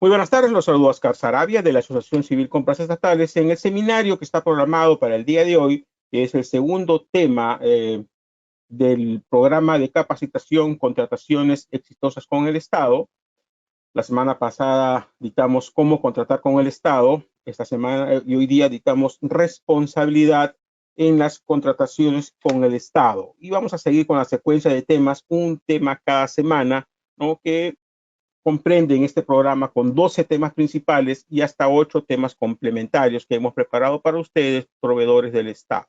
Muy buenas tardes, los saludo Oscar Sarabia de la Asociación Civil Compras Estatales en el seminario que está programado para el día de hoy, que es el segundo tema del programa de capacitación, contrataciones exitosas con el Estado. La semana pasada dictamos cómo contratar con el Estado, esta semana y hoy día dictamos responsabilidad en las contrataciones con el Estado. Y vamos a seguir con la secuencia de temas, un tema cada semana, ¿no? Que comprenden este programa con 12 temas principales y hasta 8 temas complementarios que hemos preparado para ustedes, proveedores del Estado.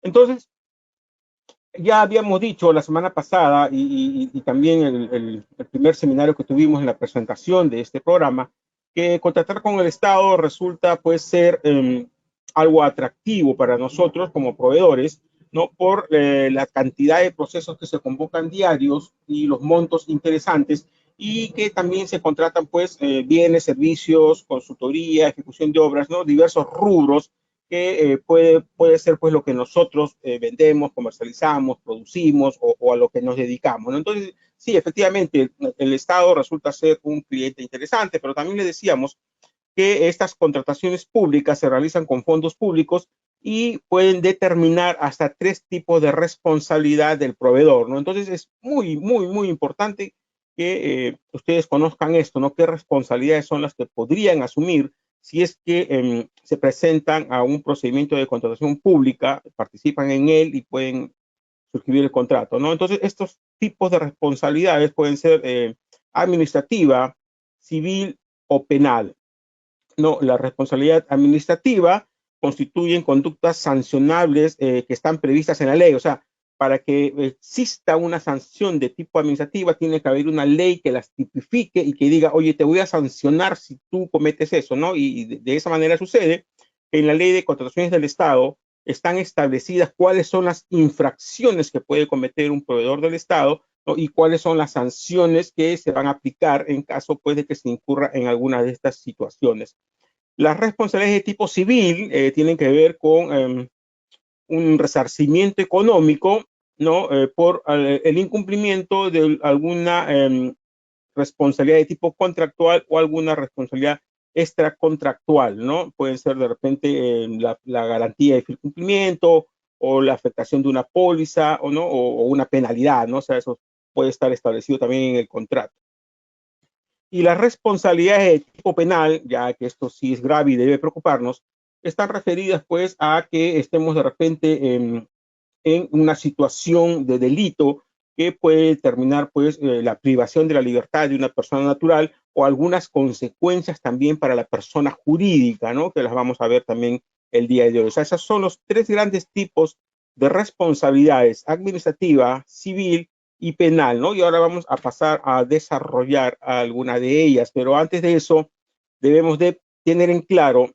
Entonces, ya habíamos dicho la semana pasada y también el primer seminario que tuvimos en la presentación de este programa, que contratar con el Estado resulta pues ser algo atractivo para nosotros como proveedores, ¿no? Por la cantidad de procesos que se convocan diarios y los montos interesantes y que también se contratan pues bienes, servicios, consultoría, ejecución de obras, ¿no? Diversos rubros que puede ser pues lo que nosotros vendemos, comercializamos, producimos o a lo que nos dedicamos, ¿no? Entonces, sí, efectivamente, el Estado resulta ser un cliente interesante, pero también le decíamos que estas contrataciones públicas se realizan con fondos públicos y pueden determinar hasta 3 tipos de responsabilidad del proveedor, ¿no? Entonces, es muy importante que ustedes conozcan esto, ¿no? ¿Qué responsabilidades son las que podrían asumir si es que se presentan a un procedimiento de contratación pública, participan en él y pueden suscribir el contrato, ¿no? Entonces, estos tipos de responsabilidades pueden ser administrativa, civil o penal. No, la responsabilidad administrativa constituyen conductas sancionables que están previstas en la ley. O sea, para que exista una sanción de tipo administrativa, tiene que haber una ley que las tipifique y que diga, oye, te voy a sancionar si tú cometes eso, ¿no? Y de esa manera sucede que en la ley de contrataciones del Estado están establecidas cuáles son las infracciones que puede cometer un proveedor del Estado, ¿no? Y cuáles son las sanciones que se van a aplicar en caso pues, de que se incurra en alguna de estas situaciones. Las responsabilidades de tipo civil tienen que ver con un resarcimiento económico, ¿no? Por el incumplimiento de alguna responsabilidad de tipo contractual o alguna responsabilidad extracontractual, ¿no? Pueden ser de repente la garantía de cumplimiento o la afectación de una póliza o, ¿no? o una penalidad, ¿no? O sea, eso puede estar establecido también en el contrato. Y las responsabilidades de tipo penal, ya que esto sí es grave y debe preocuparnos, están referidas pues a que estemos de repente en una situación de delito que puede determinar pues la privación de la libertad de una persona natural o algunas consecuencias también para la persona jurídica, ¿no? Que las vamos a ver también el día de hoy. O sea, esos son los 3 grandes tipos de responsabilidades: administrativa, civil y penal, ¿no? Y ahora vamos a pasar a desarrollar alguna de ellas, pero antes de eso debemos de tener en claro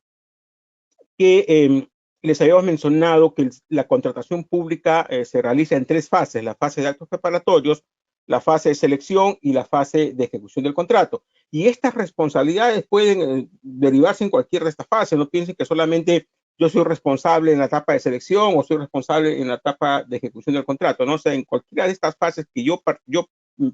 que les habíamos mencionado que la contratación pública se realiza en 3 fases: la fase de actos preparatorios, la fase de selección y la fase de ejecución del contrato. Y estas responsabilidades pueden derivarse en cualquier de estas fases. No piensen que solamente yo soy responsable en la etapa de selección o soy responsable en la etapa de ejecución del contrato, ¿no? O sea, en cualquiera de estas fases que yo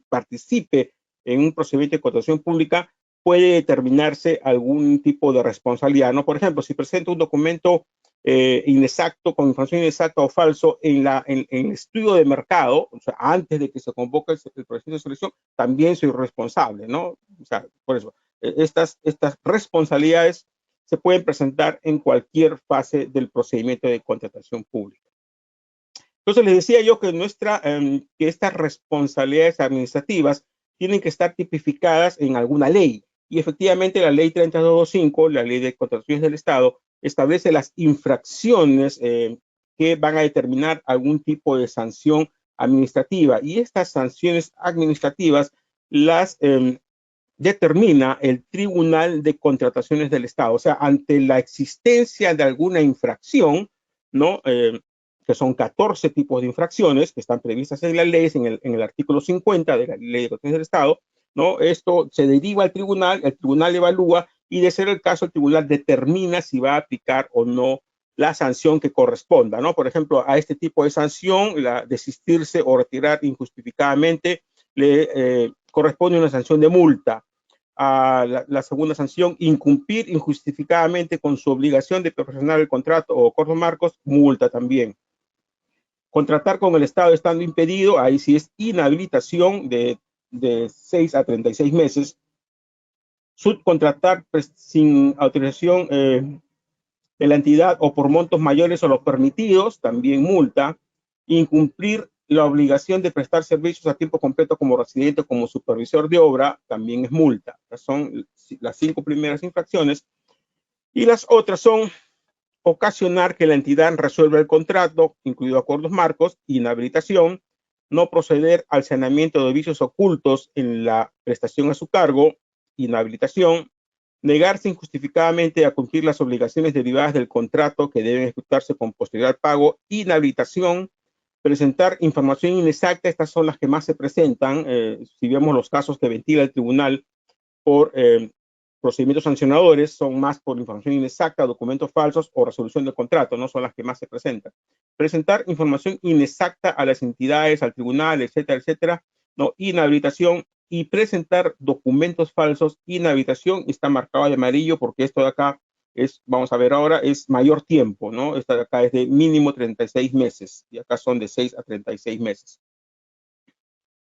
participe en un procedimiento de contratación pública, puede determinarse algún tipo de responsabilidad, ¿no? Por ejemplo, si presento un documento inexacto, con información inexacta o falso en el estudio de mercado, o sea, antes de que se convoque el proceso de selección, también soy responsable, ¿no? O sea, por eso, estas responsabilidades se pueden presentar en cualquier fase del procedimiento de contratación pública. Entonces, les decía yo que que estas responsabilidades administrativas tienen que estar tipificadas en alguna ley. Y efectivamente la ley 3225, la ley de contrataciones del Estado, establece las infracciones que van a determinar algún tipo de sanción administrativa. Y estas sanciones administrativas las determina el Tribunal de Contrataciones del Estado. O sea, ante la existencia de alguna infracción, ¿no? Que son 14 tipos de infracciones que están previstas en la ley, en el artículo 50 de la Ley de Contrataciones del Estado, ¿no? Esto se deriva al tribunal, el tribunal evalúa y, de ser el caso, el tribunal determina si va a aplicar o no la sanción que corresponda, ¿no? Por ejemplo, a este tipo de sanción, desistirse o retirar injustificadamente, le corresponde una sanción de multa. La segunda sanción, incumplir injustificadamente con su obligación de perfeccionar el contrato o acuerdos marcos, multa también. Contratar con el Estado estando impedido, ahí sí es inhabilitación de 6 a 36 meses. Subcontratar sin autorización de la entidad o por montos mayores o los permitidos, también multa. Incumplir la obligación de prestar servicios a tiempo completo como residente o como supervisor de obra, también es multa. Estas son las 5 primeras infracciones. Y las otras son ocasionar que la entidad resuelva el contrato, incluido acuerdos marcos, inhabilitación, no proceder al saneamiento de vicios ocultos en la prestación a su cargo, inhabilitación, negarse injustificadamente a cumplir las obligaciones derivadas del contrato que deben ejecutarse con posterioridad pago, inhabilitación, presentar información inexacta. Estas son las que más se presentan, si vemos los casos que ventila el tribunal por procedimientos sancionadores, son más por información inexacta, documentos falsos o resolución de contrato, no son las que más se presentan. Presentar información inexacta a las entidades, al tribunal, etcétera, etcétera, no, inhabilitación. Y presentar documentos falsos, inhabilitación, está marcado de amarillo porque esto de acá es, vamos a ver ahora, es mayor tiempo, ¿no? Esta de acá es de mínimo 36 meses y acá son de 6 a 36 meses.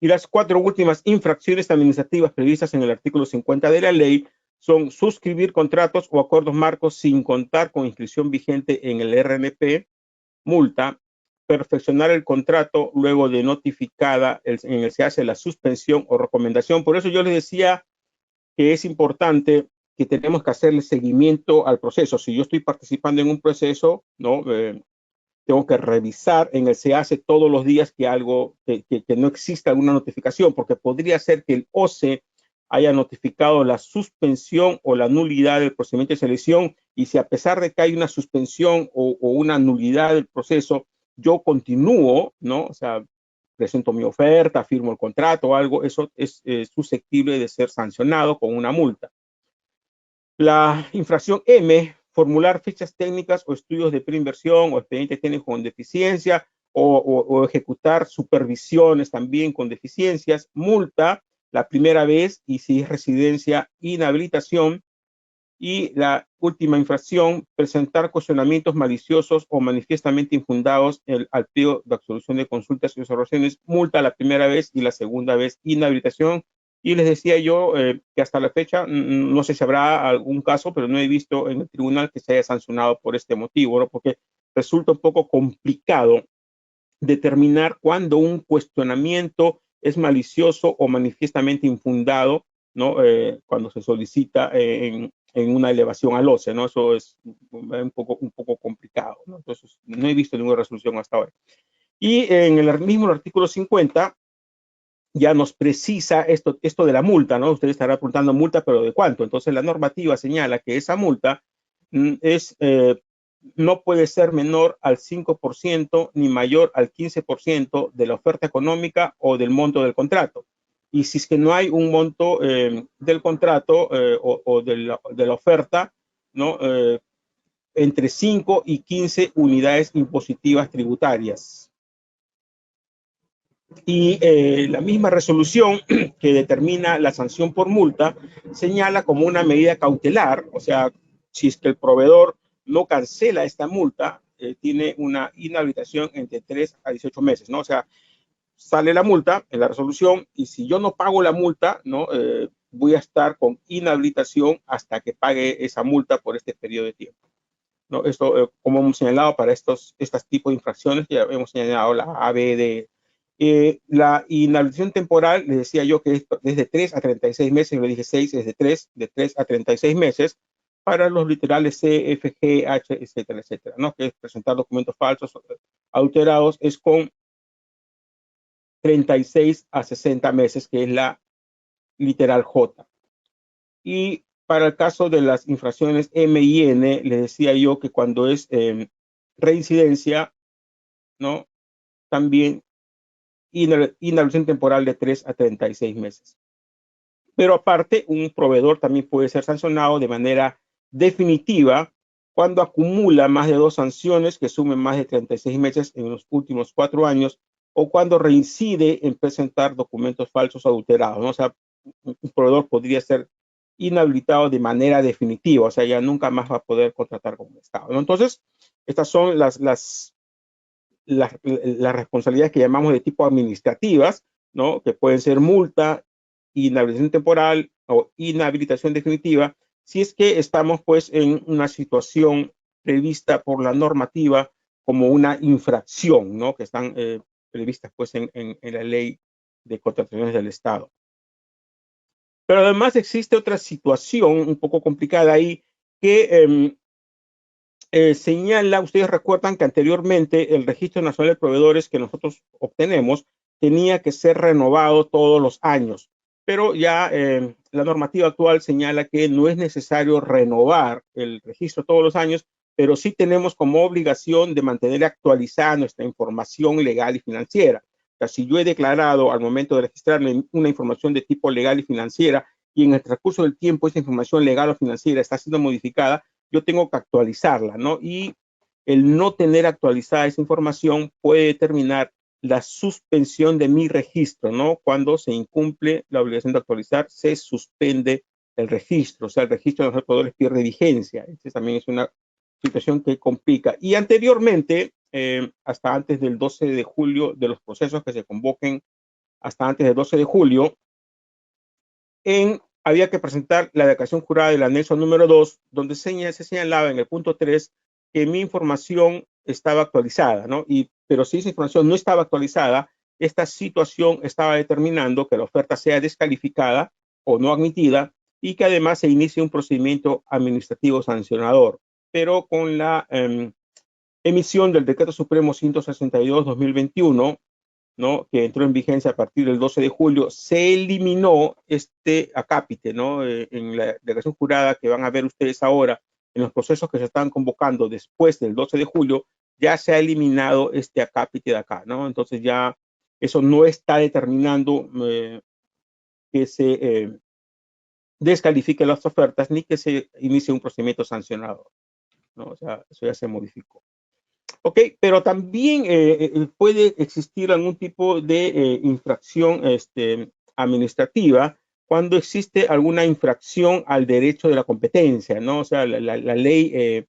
Y las 4 últimas infracciones administrativas previstas en el artículo 50 de la ley son suscribir contratos o acuerdos marcos sin contar con inscripción vigente en el RNP, multa, perfeccionar el contrato luego de notificada en el que se hace la suspensión o recomendación. Por eso yo les decía que es importante que tenemos que hacerle seguimiento al proceso. Si yo estoy participando en un proceso, ¿no? Tengo que revisar en el SEACE todos los días que algo, que no exista alguna notificación, porque podría ser que el OCE haya notificado la suspensión o la nulidad del procedimiento de selección, y si a pesar de que hay una suspensión o una nulidad del proceso, yo continúo, ¿no? O sea, presento mi oferta, firmo el contrato o algo, eso es susceptible de ser sancionado con una multa. La infracción M, formular fichas técnicas o estudios de preinversión o expedientes técnicos con deficiencia o ejecutar supervisiones también con deficiencias, multa la primera vez, y si es residencia, inhabilitación. Y la última infracción, presentar cuestionamientos maliciosos o manifiestamente infundados al pliego de absolución de consultas y observaciones, multa la primera vez y la segunda vez, inhabilitación. Y les decía yo que hasta la fecha, no sé si habrá algún caso, pero no he visto en el tribunal que se haya sancionado por este motivo, ¿no? Porque resulta un poco complicado determinar cuándo un cuestionamiento es malicioso o manifiestamente infundado, ¿no? Cuando se solicita en una elevación al OCE, ¿no? Eso es un poco complicado, ¿no? Entonces, no he visto ninguna resolución hasta ahora. Y en el mismo artículo 50 ya nos precisa esto de la multa, ¿no? Usted estará preguntando multa, pero ¿de cuánto? Entonces, la normativa señala que esa multa no puede ser menor al 5% ni mayor al 15% de la oferta económica o del monto del contrato. Y si es que no hay un monto del contrato o de la oferta, ¿no? Entre 5 y 15 unidades impositivas tributarias. Y la misma resolución que determina la sanción por multa señala como una medida cautelar, o sea, si es que el proveedor no cancela esta multa, tiene una inhabilitación entre 3 a 18 meses, ¿no? O sea, sale la multa en la resolución y si yo no pago la multa, ¿no? Voy a estar con inhabilitación hasta que pague esa multa por este periodo de tiempo, ¿no? Esto, como hemos señalado, para estos tipos de infracciones, ya hemos señalado la ABD. La inhabilitación temporal, les decía yo que es desde 3 a 36 meses, yo dije 6, es de 3 a 36 meses, para los literales C, F, G, H, etcétera, etcétera, ¿no? Que es presentar documentos falsos, adulterados, es con 36 a 60 meses, que es la literal J. Y para el caso de las infracciones M y N, les decía yo que cuando es reincidencia, ¿no? También inhabilitación temporal de 3 a 36 meses. Pero aparte, un proveedor también puede ser sancionado de manera definitiva cuando acumula más de 2 sanciones que sumen más de 36 meses en los últimos 4 años o cuando reincide en presentar documentos falsos o adulterados, ¿no? O sea, un proveedor podría ser inhabilitado de manera definitiva, o sea, ya nunca más va a poder contratar con el Estado, ¿no? Entonces, estas son las responsabilidades que llamamos de tipo administrativas, ¿no? Que pueden ser multa, inhabilitación temporal o inhabilitación definitiva, si es que estamos pues en una situación prevista por la normativa como una infracción, ¿no? Que están previstas pues en la ley de contrataciones del Estado. Pero además existe otra situación un poco complicada ahí que señala, ustedes recuerdan que anteriormente el Registro Nacional de Proveedores que nosotros obtenemos tenía que ser renovado todos los años, pero ya la normativa actual señala que no es necesario renovar el registro todos los años, pero sí tenemos como obligación de mantener actualizada nuestra información legal y financiera. O sea, si yo he declarado al momento de registrarme una información de tipo legal y financiera y en el transcurso del tiempo esa información legal o financiera está siendo modificada, yo tengo que actualizarla, ¿no? Y el no tener actualizada esa información puede determinar la suspensión de mi registro, ¿no? Cuando se incumple la obligación de actualizar, se suspende el registro, o sea, el registro de los proveedores pierde vigencia. Esta también es una situación que complica. Y anteriormente, hasta antes del 12 de julio, de los procesos que se convoquen hasta antes del 12 de julio, había que presentar la declaración jurada del anexo número 2, donde se señalaba en el punto 3 que mi información estaba actualizada, ¿no? Pero si esa información no estaba actualizada, esta situación estaba determinando que la oferta sea descalificada o no admitida y que además se inicie un procedimiento administrativo sancionador. Pero con la emisión del Decreto Supremo 162-2021, ¿no? Que entró en vigencia a partir del 12 de julio, se eliminó este acápite, ¿no? En la declaración jurada que van a ver ustedes ahora, en los procesos que se están convocando después del 12 de julio, ya se ha eliminado este acápite de acá, ¿no? Entonces ya eso no está determinando que se descalifique las ofertas ni que se inicie un procedimiento sancionador, ¿no? O sea, eso ya se modificó. Ok, pero también puede existir algún tipo de infracción administrativa cuando existe alguna infracción al derecho de la competencia, ¿no? O sea, la ley,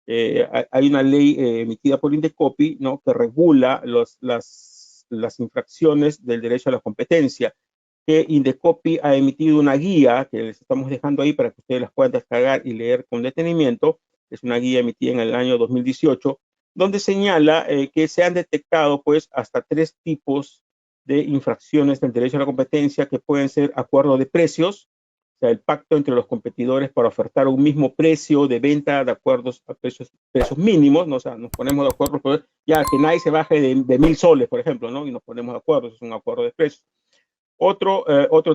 hay una ley emitida por Indecopi, ¿no? Que regula las infracciones del derecho a la competencia, que Indecopi ha emitido una guía que les estamos dejando ahí para que ustedes las puedan descargar y leer con detenimiento. Es una guía emitida en el año 2018, donde señala que se han detectado pues hasta 3 tipos de infracciones del derecho a la competencia que pueden ser acuerdo de precios, o sea, el pacto entre los competidores para ofertar un mismo precio de venta de acuerdos a precios mínimos, ¿no? O sea, nos ponemos de acuerdo, pues, ya que nadie se baje de 1.000 soles, por ejemplo, ¿no? Y nos ponemos de acuerdo, es un acuerdo de precios. Otro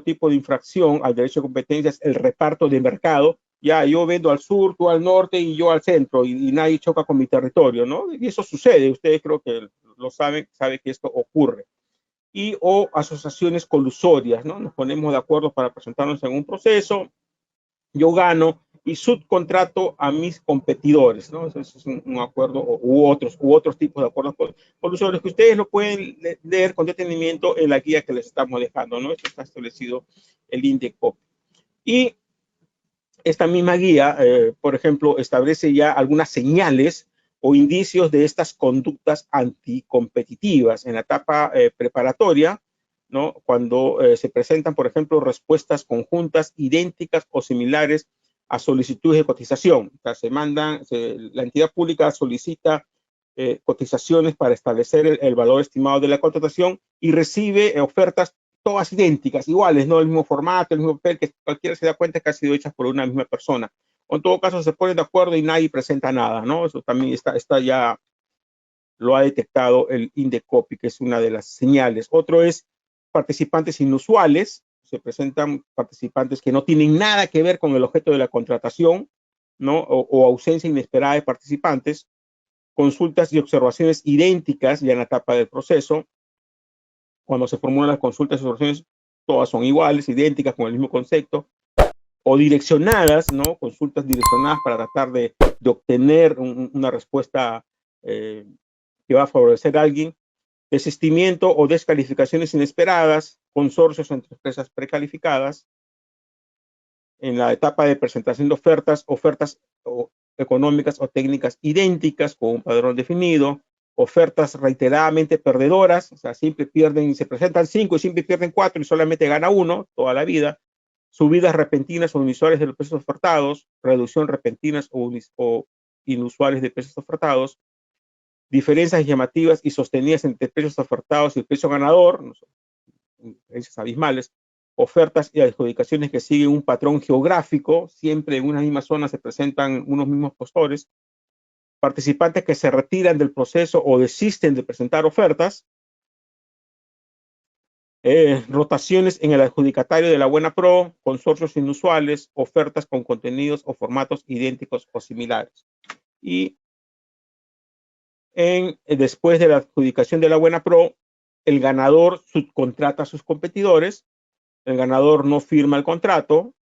tipo de infracción al derecho de competencia es el reparto de mercado. Ya, yo vendo al sur, tú al norte y yo al centro, y nadie choca con mi territorio, ¿no? Y eso sucede, ustedes creo que lo saben que esto ocurre. O asociaciones colusorias, ¿no? Nos ponemos de acuerdo para presentarnos en un proceso, yo gano y subcontrato a mis competidores, ¿no? Eso es un acuerdo u otros tipos de acuerdos colusorios que ustedes lo pueden leer con detenimiento en la guía que les estamos dejando, ¿no? Esto está establecido el INDECOP. Y esta misma guía, por ejemplo, establece ya algunas señales o indicios de estas conductas anticompetitivas en la etapa preparatoria, ¿no? Cuando se presentan, por ejemplo, respuestas conjuntas idénticas o similares a solicitudes de cotización. O sea, la entidad pública solicita cotizaciones para establecer el valor estimado de la contratación y recibe ofertas todas idénticas, iguales, ¿no? El mismo formato, el mismo papel, que cualquiera se da cuenta que ha sido hechas por una misma persona. O en todo caso se ponen de acuerdo y nadie presenta nada, ¿no? Eso también está ya, lo ha detectado el Indecopi, que es una de las señales. Otro es participantes inusuales. Se presentan participantes que no tienen nada que ver con el objeto de la contratación, ¿no? O ausencia inesperada de participantes. Consultas y observaciones idénticas ya en la etapa del proceso. Cuando se formulan las consultas y observaciones, todas son iguales, idénticas, con el mismo concepto. O direccionadas, ¿no? Consultas direccionadas para tratar de obtener una respuesta que va a favorecer a alguien. Desistimiento o descalificaciones inesperadas, consorcios entre empresas precalificadas, en la etapa de presentación de ofertas económicas o técnicas idénticas con un padrón definido, ofertas reiteradamente perdedoras, o sea, siempre pierden, se presentan 5 y siempre pierden 4 y solamente gana uno toda la vida, subidas repentinas o inusuales de los precios ofertados, reducción repentinas o inusuales de precios ofertados, diferencias llamativas y sostenidas entre precios ofertados y el precio ganador, no sé, diferencias abismales, ofertas y adjudicaciones que siguen un patrón geográfico, siempre en una misma zona se presentan unos mismos postores, participantes que se retiran del proceso o desisten de presentar ofertas, rotaciones en el adjudicatario de la Buena Pro, consorcios inusuales, ofertas con contenidos o formatos idénticos o similares. Y después de la adjudicación de la Buena Pro, el ganador subcontrata a sus competidores, el ganador no firma el contrato,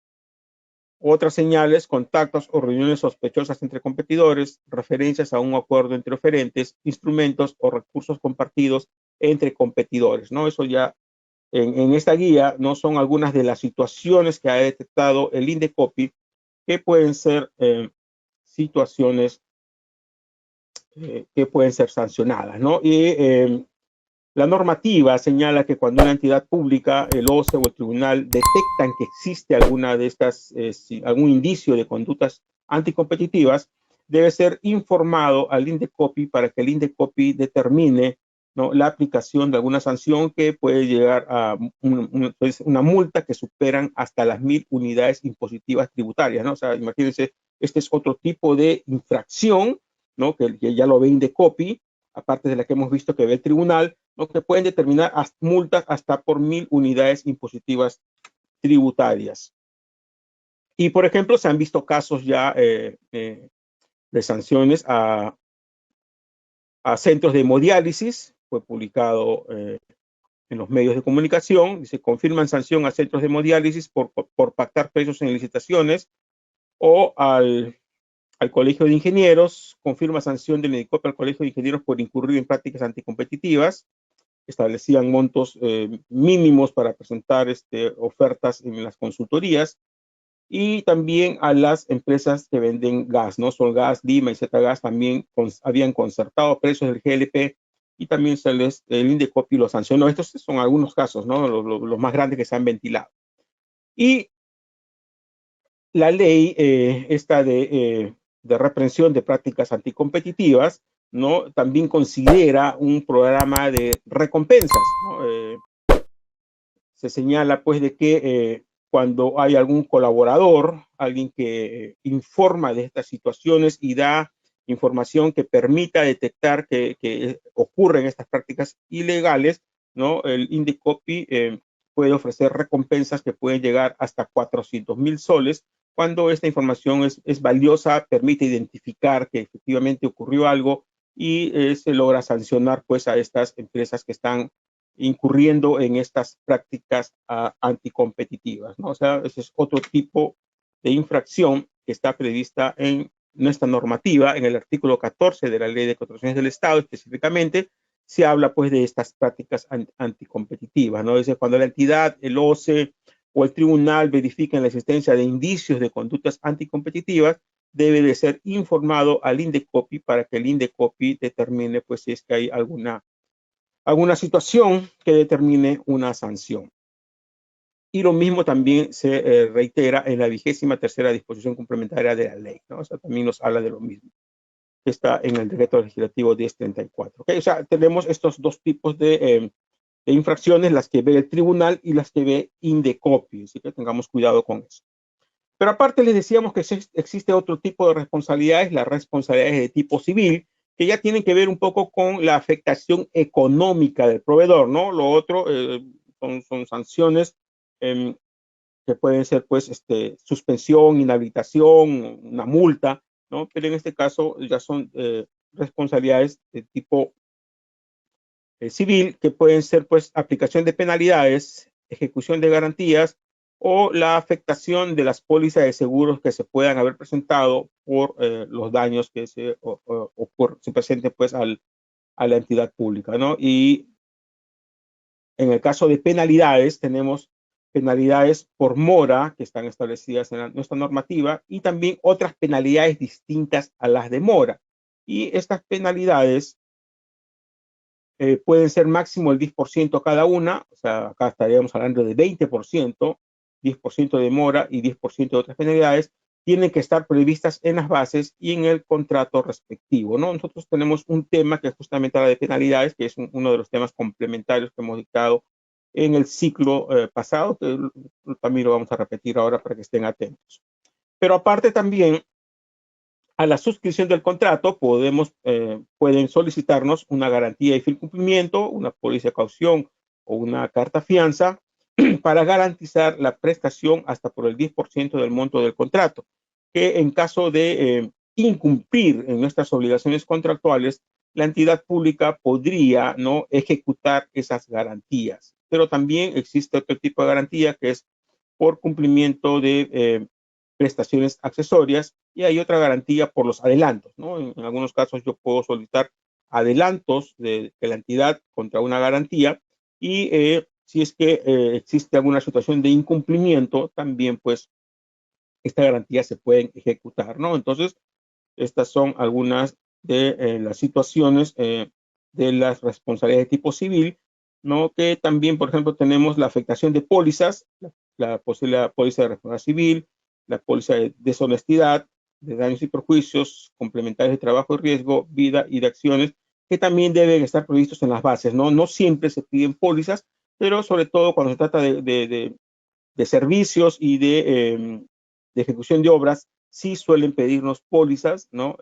otras señales, contactos o reuniones sospechosas entre competidores, referencias a un acuerdo entre oferentes, instrumentos o recursos compartidos entre competidores, ¿no? Eso ya en esta guía no son algunas de las situaciones que ha detectado el Indecopi que pueden ser situaciones que pueden ser sancionadas, ¿no? Y la normativa señala que cuando una entidad pública, el OCE o el tribunal detectan que existe alguna de estas, algún indicio de conductas anticompetitivas, debe ser informado al Indecopi para que el Indecopi determine, ¿no?, la aplicación de alguna sanción que puede llegar a una multa que superan hasta las 1000 unidades impositivas tributarias, ¿no? O sea, imagínense, este es otro tipo de infracción, ¿no?, que ya lo ve Indecopi, aparte de la que hemos visto que ve el tribunal, ¿no?, que pueden determinar multas hasta por 1000 unidades impositivas tributarias. Y, por ejemplo, se han visto casos ya de sanciones a centros de hemodiálisis, fue publicado en los medios de comunicación, dice, confirman sanción a centros de hemodiálisis por pactar precios en licitaciones, o al Colegio de Ingenieros, confirma sanción del Indecopi al Colegio de Ingenieros por incurrir en prácticas anticompetitivas, establecían montos mínimos para presentar ofertas en las consultorías, y también a las empresas que venden gas, ¿no? Solgas, Lima y Zgas también habían concertado precios del GLP y también el Indecopi lo sancionó. Estos son algunos casos, ¿no? Los más grandes que se han ventilado. Y la ley esta de reprensión de prácticas anticompetitivas, ¿no?, también considera un programa de recompensas, ¿no? Se señala pues de que cuando hay algún colaborador, alguien que informa de estas situaciones y da información que permita detectar que ocurren estas prácticas ilegales, ¿no?, el Indecopi puede ofrecer recompensas que pueden llegar hasta 400.000 soles. Cuando esta información es valiosa, permite identificar que efectivamente ocurrió algo y se logra sancionar pues a estas empresas que están incurriendo en estas prácticas anticompetitivas, ¿no? O sea, ese es otro tipo de infracción que está prevista en nuestra normativa, en el artículo 14 de la Ley de Contrataciones del Estado específicamente, se habla pues de estas prácticas anticompetitivas, ¿no? Dice, cuando la entidad, el OCE o el tribunal verifiquen la existencia de indicios de conductas anticompetitivas, debe de ser informado al Indecopi para que el Indecopi determine pues si es que hay alguna situación que determine una sanción. Y lo mismo también se reitera en la 23ª disposición complementaria de la ley, ¿no? O sea, también nos habla de lo mismo, que está en el decreto legislativo 1034. ¿Okay? O sea, tenemos estos dos tipos de infracciones, las que ve el tribunal y las que ve Indecopi, así que tengamos cuidado con eso. Pero aparte les decíamos que existe otro tipo de responsabilidades, las responsabilidades de tipo civil, que ya tienen que ver un poco con la afectación económica del proveedor, ¿no? Lo otro son sanciones que pueden ser, pues, suspensión, inhabilitación, una multa, ¿no? Pero en este caso ya son responsabilidades de tipo civil, que pueden ser, pues, aplicación de penalidades, ejecución de garantías o la afectación de las pólizas de seguros que se puedan haber presentado por los daños que se presenten, pues, a la entidad pública, ¿no? Y en el caso de penalidades tenemos penalidades por mora que están establecidas en nuestra normativa y también otras penalidades distintas a las de mora. Y estas penalidades pueden ser máximo el 10% cada una, o sea, acá estaríamos hablando de 20%, 10% de mora y 10% de otras penalidades, tienen que estar previstas en las bases y en el contrato respectivo, ¿no? Nosotros tenemos un tema que es justamente la de penalidades, que es uno de los temas complementarios que hemos dictado en el ciclo pasado, que también lo vamos a repetir ahora para que estén atentos. Pero aparte también, a la suscripción del contrato pueden solicitarnos una garantía de fiel cumplimiento, una póliza de caución o una carta fianza para garantizar la prestación hasta por el 10% del monto del contrato, que en caso de incumplir en nuestras obligaciones contractuales, la entidad pública podría no ejecutar esas garantías. Pero también existe otro tipo de garantía que es por cumplimiento de prestaciones accesorias y hay otra garantía por los adelantos, ¿no? En algunos casos yo puedo solicitar adelantos de la entidad contra una garantía y si es que existe alguna situación de incumplimiento, también pues esta garantía se pueden ejecutar, ¿no? Entonces, estas son algunas de las situaciones de las responsabilidades de tipo civil, ¿no? Que también, por ejemplo, tenemos la afectación de pólizas, la póliza de responsabilidad civil, la póliza de deshonestidad, de daños y perjuicios, complementarios de trabajo y riesgo, vida y de acciones, que también deben estar previstos en las bases, ¿no? No siempre se piden pólizas, pero sobre todo cuando se trata de servicios y de ejecución de obras, sí suelen pedirnos pólizas, ¿no?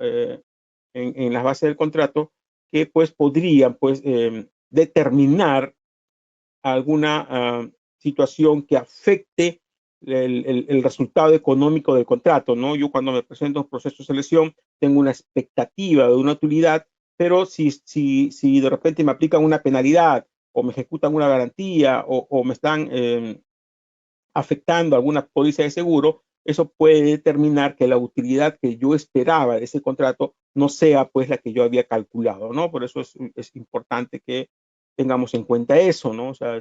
En las bases del contrato que pues podrían pues determinar alguna situación que afecte el resultado económico del contrato, ¿no? Yo cuando me presento a un proceso de selección tengo una expectativa de una utilidad, pero si de repente me aplican una penalidad o me ejecutan una garantía o me están afectando alguna póliza de seguro, eso puede determinar que la utilidad que yo esperaba de ese contrato no sea pues la que yo había calculado, ¿no? Por eso es importante que tengamos en cuenta eso, ¿no? O sea,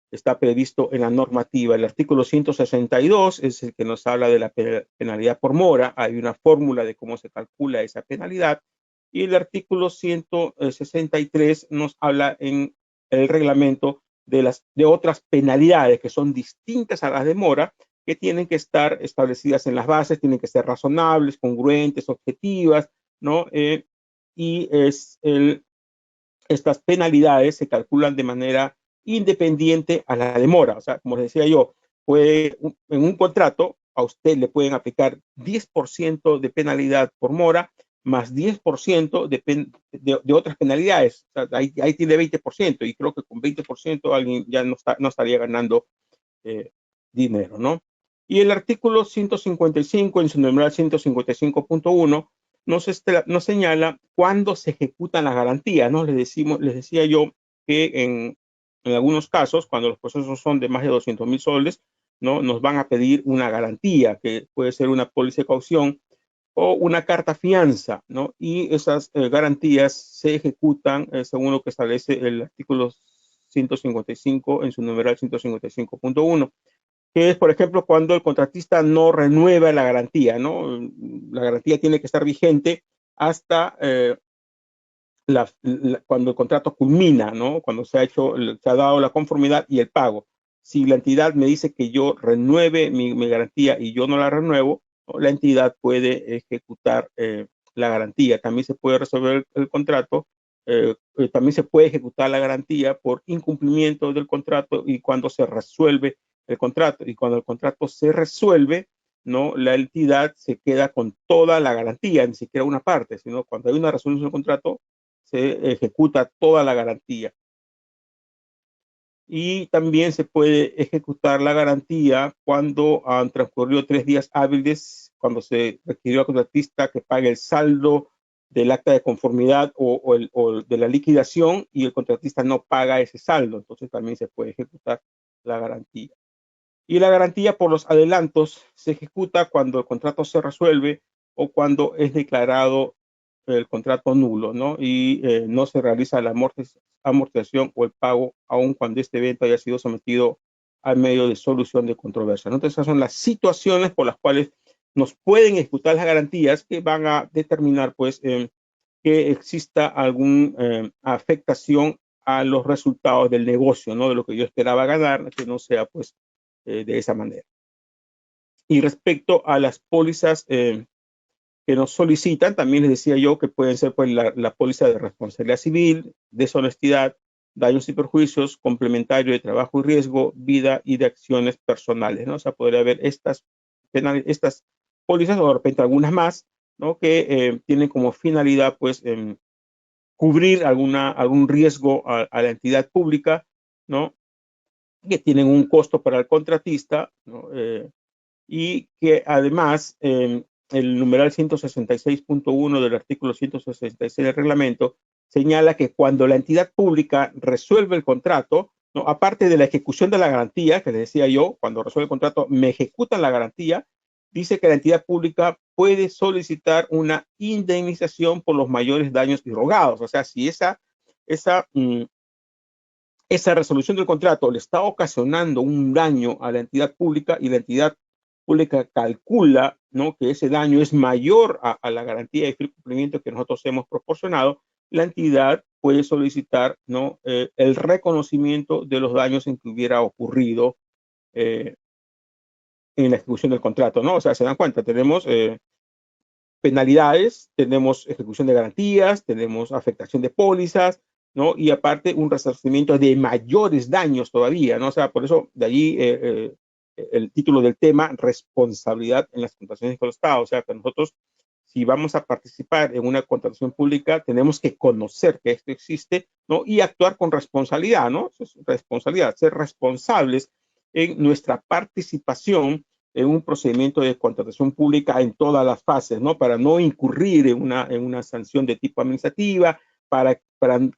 está previsto en la normativa. El artículo 162 es el que nos habla de la penalidad por mora. Hay una fórmula de cómo se calcula esa penalidad. Y el artículo 163 nos habla en el reglamento de otras penalidades que son distintas a las de mora, que tienen que estar establecidas en las bases, tienen que ser razonables, congruentes, objetivas, ¿no? Estas penalidades se calculan de manera independiente a la demora. O sea, como les decía yo, en un contrato a usted le pueden aplicar 10% de penalidad por mora más 10% de otras penalidades. O sea, ahí tiene 20% y creo que con 20% alguien ya no estaría ganando dinero, ¿no? Y el artículo 155 en su numeral 155.1 nos señala cuándo se ejecutan las garantías, ¿no? Les decía yo que en algunos casos, cuando los procesos son de más de 200.000 soles, ¿no? Nos van a pedir una garantía, que puede ser una póliza de caución o una carta fianza, ¿no? Y esas garantías se ejecutan según lo que establece el artículo 155 en su numeral 155.1, que es, por ejemplo, cuando el contratista no renueva la garantía, ¿no? La garantía tiene que estar vigente hasta cuando el contrato culmina, ¿no? Cuando se ha dado la conformidad y el pago. Si la entidad me dice que yo renueve mi garantía y yo no la renuevo, ¿no? La entidad puede ejecutar la garantía. También se puede resolver el contrato, también se puede ejecutar la garantía por incumplimiento del contrato y cuando se resuelve el contrato. Y cuando el contrato se resuelve, ¿no? La entidad se queda con toda la garantía, ni siquiera una parte, sino cuando hay una resolución del contrato, se ejecuta toda la garantía. Y también se puede ejecutar la garantía cuando han transcurrido 3 días hábiles, cuando se requirió al contratista que pague el saldo del acta de conformidad o de la liquidación y el contratista no paga ese saldo. Entonces también se puede ejecutar la garantía. Y la garantía por los adelantos se ejecuta cuando el contrato se resuelve o cuando es declarado el contrato nulo, ¿no? Y no se realiza la amortización o el pago, aun cuando este evento haya sido sometido al medio de solución de controversia, ¿no? Entonces, esas son las situaciones por las cuales nos pueden ejecutar las garantías que van a determinar, pues, que exista alguna afectación a los resultados del negocio, ¿no? De lo que yo esperaba ganar, que no sea, pues, de esa manera. Y respecto a las pólizas que nos solicitan, también les decía yo que pueden ser, pues, la póliza de responsabilidad civil, deshonestidad, daños y perjuicios, complementario de trabajo y riesgo, vida y de acciones personales, ¿no? O sea, podría haber estas pólizas o de repente algunas más, ¿no? Que tienen como finalidad, pues, cubrir algún riesgo a la entidad pública, ¿no? Que tienen un costo para el contratista, ¿no? Y que además el numeral 166.1 del artículo 166 del reglamento señala que cuando la entidad pública resuelve el contrato, ¿no? Aparte de la ejecución de la garantía, que les decía yo, cuando resuelve el contrato me ejecutan la garantía, dice que la entidad pública puede solicitar una indemnización por los mayores daños irrogados. O sea, si esa resolución del contrato le está ocasionando un daño a la entidad pública y la entidad pública calcula, ¿no?, que ese daño es mayor a la garantía de fiel cumplimiento que nosotros hemos proporcionado, la entidad puede solicitar, ¿no?, el reconocimiento de los daños en que hubiera ocurrido en la ejecución del contrato, ¿no? O sea, se dan cuenta, tenemos penalidades, tenemos ejecución de garantías, tenemos afectación de pólizas, ¿no? Y aparte un resarcimiento de mayores daños todavía, ¿no? O sea, por eso de allí el título del tema, responsabilidad en las contrataciones con el Estado. O sea, que nosotros, si vamos a participar en una contratación pública, tenemos que conocer que esto existe, ¿no? Y actuar con responsabilidad, ¿no? Es responsabilidad, ser responsables en nuestra participación en un procedimiento de contratación pública en todas las fases, ¿no? Para no incurrir en una sanción de tipo administrativa, para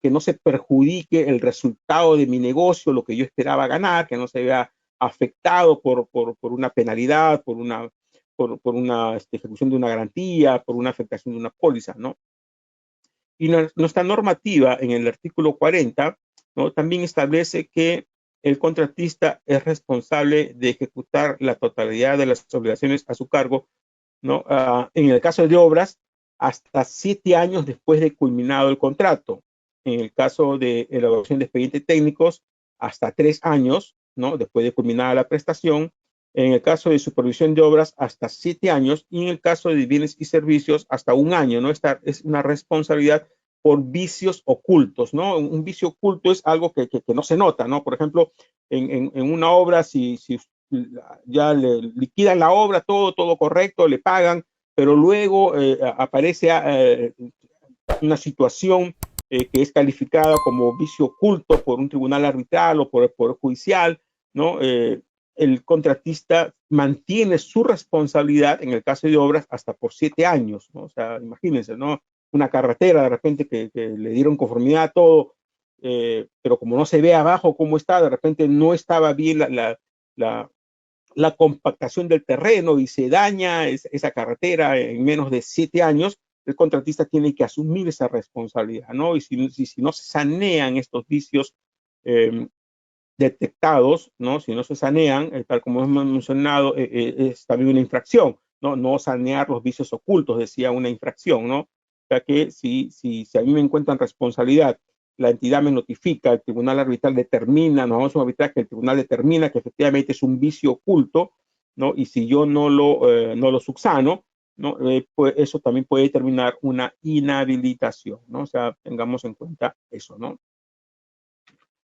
que no se perjudique el resultado de mi negocio, lo que yo esperaba ganar, que no se vea afectado por una penalidad, por una ejecución de una garantía, por una afectación de una póliza, ¿no? Y nuestra normativa en el artículo 40, ¿no?, también establece que el contratista es responsable de ejecutar la totalidad de las obligaciones a su cargo, ¿no? En el caso de obras, hasta 7 años después de culminado el contrato. En el caso de elaboración de expedientes técnicos, hasta 3 años, ¿no?, después de culminada la prestación. En el caso de supervisión de obras, hasta 7 años. Y en el caso de bienes y servicios, hasta 1 año, ¿no? Esta es una responsabilidad por vicios ocultos, ¿no? Un vicio oculto es algo que no se nota, ¿no? Por ejemplo, en una obra, si ya le liquidan la obra, todo correcto, le pagan, pero luego aparece una situación que es calificada como vicio oculto por un tribunal arbitral o por el Poder Judicial, ¿no? El contratista mantiene su responsabilidad en el caso de obras hasta por 7 años, ¿no? O sea, imagínense, ¿no? Una carretera de repente que le dieron conformidad a todo, pero como no se ve abajo cómo está, de repente no estaba bien la compactación del terreno y se daña esa carretera en menos de 7 años, el contratista tiene que asumir esa responsabilidad, ¿no? Y si no se sanean estos vicios detectados, ¿no? Si no se sanean, tal como hemos mencionado, es también una infracción, ¿no? No sanear los vicios ocultos, decía una infracción, ¿no? O sea que si a mí me encuentran responsabilidad, la entidad me notifica, el tribunal arbitral determina, nos vamos a un arbitraje, el tribunal determina que efectivamente es un vicio oculto, ¿no? Y si yo no lo subsano, ¿no? Pues eso también puede determinar una inhabilitación, ¿no? O sea, tengamos en cuenta eso, ¿no?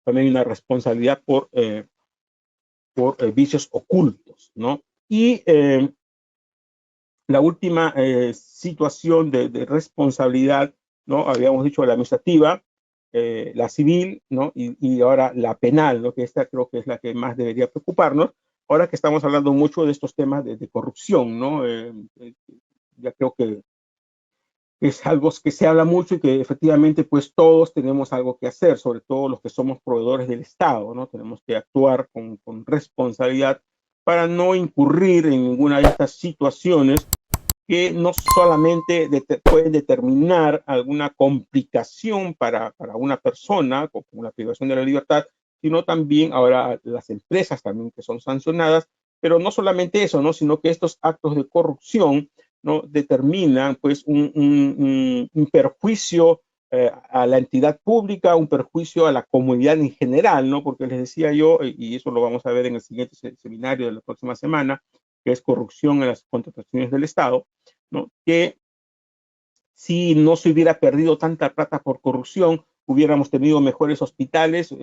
También hay una responsabilidad por vicios ocultos, ¿no? Y la última situación de responsabilidad, ¿no? Habíamos dicho la administrativa, la civil, ¿no? Y ahora la penal, ¿no? Que esta creo que es la que más debería preocuparnos. Ahora que estamos hablando mucho de estos temas de corrupción, ¿no? Ya creo que es algo que se habla mucho y que efectivamente pues todos tenemos algo que hacer, sobre todo los que somos proveedores del Estado, ¿no? Tenemos que actuar con responsabilidad para no incurrir en ninguna de estas situaciones que no solamente pueden determinar alguna complicación para una persona, como la privación de la libertad, sino también ahora las empresas también que son sancionadas, pero no solamente eso, ¿no? Sino que estos actos de corrupción, ¿no? Determinan pues un perjuicio a la entidad pública, un perjuicio a la comunidad en general, ¿no? Porque les decía yo, y eso lo vamos a ver en el siguiente seminario de la próxima semana, que es corrupción en las contrataciones del Estado, ¿no? Que si no se hubiera perdido tanta plata por corrupción, hubiéramos tenido mejores hospitales,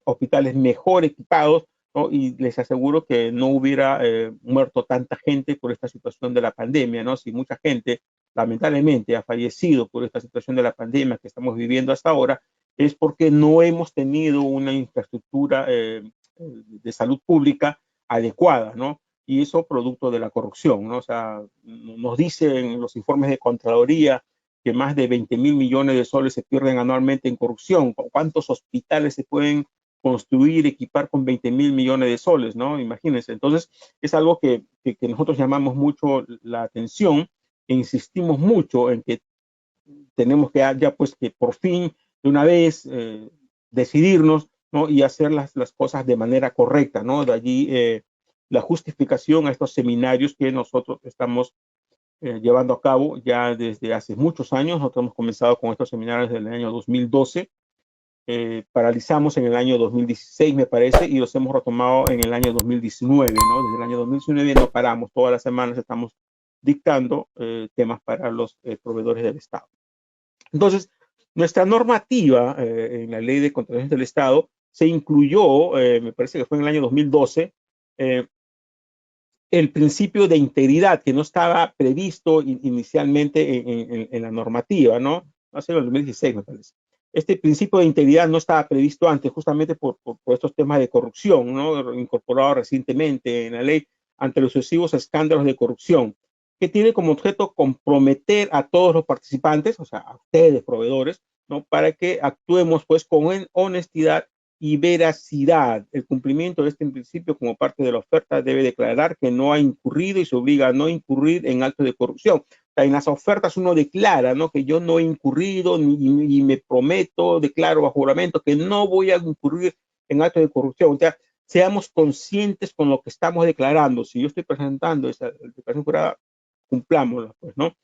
hospitales mejor equipados, ¿no? Y les aseguro que no hubiera muerto tanta gente por esta situación de la pandemia, ¿no? Si mucha gente, lamentablemente, ha fallecido por esta situación de la pandemia que estamos viviendo hasta ahora, es porque no hemos tenido una infraestructura de salud pública adecuada, ¿no? Y eso producto de la corrupción, ¿no? O sea, nos dicen los informes de Contraloría que más de 20.000 millones de soles se pierden anualmente en corrupción. ¿Cuántos hospitales se pueden construir, equipar con 20.000 millones de soles, ¿no? Imagínense. Entonces, es algo que nosotros llamamos mucho la atención e insistimos mucho en que tenemos que ya pues que por fin de una vez decidirnos, ¿no? Y hacer las cosas de manera correcta, ¿no? De allí la justificación a estos seminarios que nosotros estamos llevando a cabo ya desde hace muchos años. Nosotros hemos comenzado con estos seminarios desde el año 2012, paralizamos en el año 2016, me parece, y los hemos retomado en el año 2019, ¿no? Desde el año 2019 no paramos, todas las semanas estamos dictando temas para los proveedores del Estado. Entonces, nuestra normativa en la Ley de Contrataciones del Estado se incluyó, me parece que fue en el año 2012, el principio de integridad que no estaba previsto inicialmente en la normativa, ¿no? Hace el 2016, me parece. Este principio de integridad no estaba previsto antes, justamente por estos temas de corrupción, ¿no? Incorporado recientemente en la ley ante los sucesivos escándalos de corrupción, que tiene como objeto comprometer a todos los participantes, o sea, a ustedes, proveedores, ¿no? Para que actuemos pues con honestidad y veracidad. El cumplimiento de este principio como parte de la oferta debe declarar que no ha incurrido y se obliga a no incurrir en actos de corrupción. O sea, en las ofertas uno declara, ¿no? Que yo no he incurrido y me prometo, declaro bajo juramento que no voy a incurrir en actos de corrupción. O sea, seamos conscientes con lo que estamos declarando. Si yo estoy presentando esa declaración jurada, cumplámosla, pues, ¿no?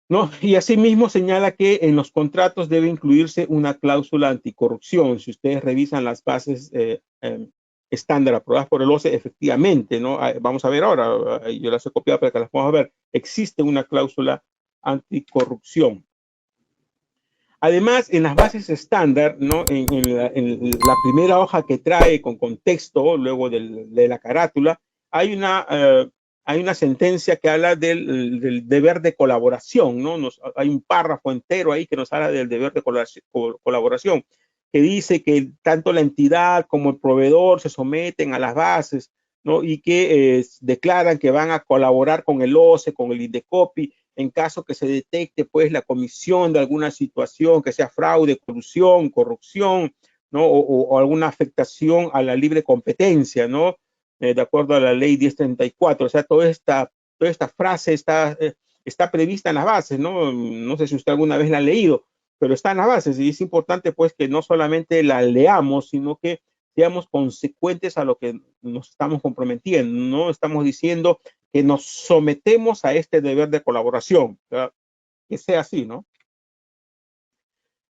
¿No? Y asimismo señala que en los contratos debe incluirse una cláusula anticorrupción. Si ustedes revisan las bases estándar aprobadas por el OCE, efectivamente, ¿no? Vamos a ver ahora, yo las he copiado para que las podamos ver, existe una cláusula anticorrupción. Además, en las bases estándar, ¿no? En la primera hoja que trae con contexto, luego de la carátula, hay una sentencia que habla del deber de colaboración, ¿no? Hay un párrafo entero ahí que nos habla del deber de colaboración, que dice que tanto la entidad como el proveedor se someten a las bases, ¿no? Y que declaran que van a colaborar con el OCE, con el INDECOPI, en caso que se detecte pues la comisión de alguna situación que sea fraude, colusión, corrupción, ¿no? O alguna afectación a la libre competencia, ¿no? De acuerdo a la ley 1034. O sea, toda esta frase está prevista en las bases, ¿no? No sé si usted alguna vez la ha leído, pero está en las bases y es importante pues que no solamente la leamos, sino que seamos consecuentes a lo que nos estamos comprometiendo, ¿no? Estamos diciendo que nos sometemos a este deber de colaboración, ¿verdad? Que sea así, ¿no?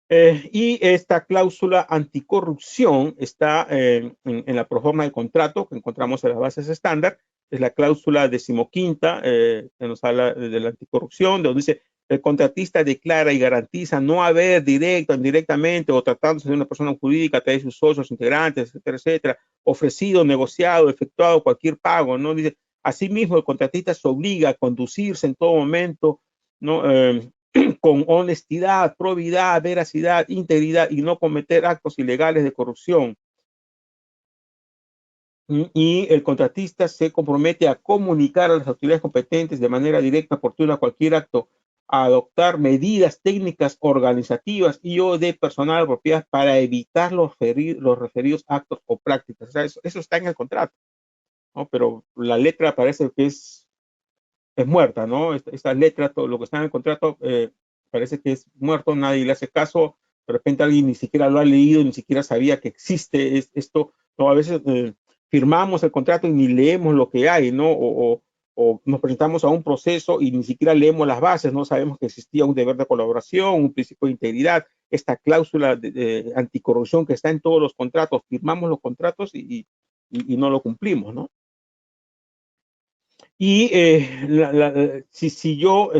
Y esta cláusula anticorrupción está en la proforma de contrato que encontramos en las bases estándar, es la cláusula 15ª que nos habla de la anticorrupción, donde dice el contratista declara y garantiza no haber directo, indirectamente o tratándose de una persona jurídica a través de sus socios, integrantes, etcétera, etcétera, ofrecido, negociado, efectuado cualquier pago, ¿no? Dice, asimismo el contratista se obliga a conducirse en todo momento, ¿no? Con honestidad, probidad, veracidad, integridad y no cometer actos ilegales de corrupción. Y el contratista se compromete a comunicar a las autoridades competentes de manera directa, oportuna, cualquier acto, a adoptar medidas técnicas organizativas y o de personal apropiadas para evitar los referidos actos o prácticas. O sea, eso está en el contrato, ¿no? Pero la letra parece que es muerta, ¿no? Esta letra, todo lo que está en el contrato, parece que es muerto, nadie le hace caso, De repente alguien ni siquiera lo ha leído, ni siquiera sabía que existe esto, ¿no? A veces firmamos el contrato y ni leemos lo que hay, ¿no? O nos presentamos a un proceso y ni siquiera leemos las bases, no sabemos que existía un deber de colaboración, un principio de integridad, esta cláusula de anticorrupción que está en todos los contratos, firmamos los contratos y no lo cumplimos, ¿no? Y si yo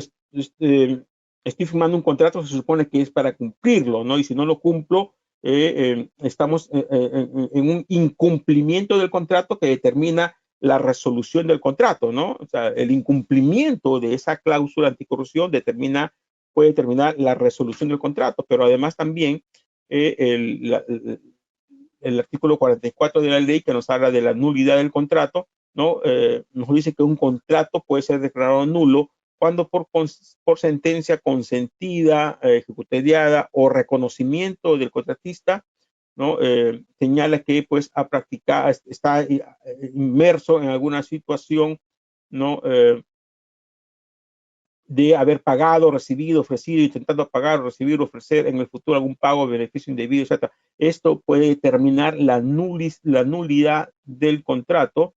estoy firmando un contrato, se supone que es para cumplirlo, ¿no? Y si no lo cumplo, estamos en un incumplimiento del contrato que determina la resolución del contrato, ¿no? O sea, el incumplimiento de esa cláusula anticorrupción puede determinar la resolución del contrato, pero además también el artículo 44 de la ley que nos habla de la nulidad del contrato, ¿no? Nos dice que un contrato puede ser declarado nulo cuando por sentencia consentida, ejecutariada o reconocimiento del contratista, ¿no? Señala que pues ha practicado, está inmerso en alguna situación, ¿no? De haber pagado, recibido, ofrecido, intentando pagar, recibir, ofrecer en el futuro algún pago, beneficio indebido, etc. Esto puede determinar la nulidad del contrato,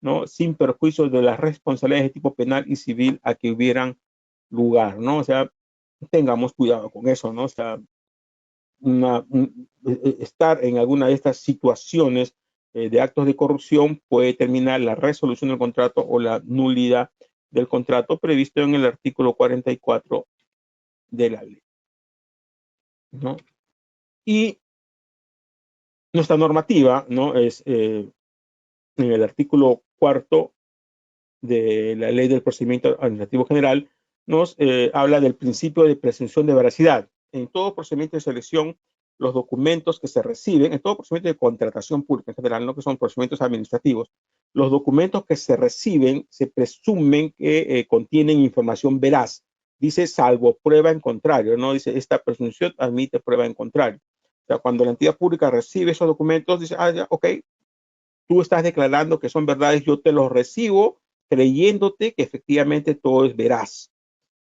¿no? Sin perjuicio de las responsabilidades de tipo penal y civil a que hubieran lugar, ¿no? O sea, tengamos cuidado con eso, ¿no? O sea, estar en alguna de estas situaciones de actos de corrupción puede determinar la resolución del contrato o la nulidad del contrato previsto en el artículo 44 de la ley, ¿no? Y nuestra normativa, ¿no? Es en el artículo 4 de la ley del procedimiento administrativo general, nos habla del principio de presunción de veracidad. En todo procedimiento de selección, los documentos que se reciben, en todo procedimiento de contratación pública en general, no que son procedimientos administrativos, los documentos que se reciben se presumen que contienen información veraz. Dice salvo prueba en contrario, ¿no? Dice esta presunción admite prueba en contrario. O sea, cuando la entidad pública recibe esos documentos, dice, ya, ok, tú estás declarando que son verdades, yo te los recibo creyéndote que efectivamente todo es veraz.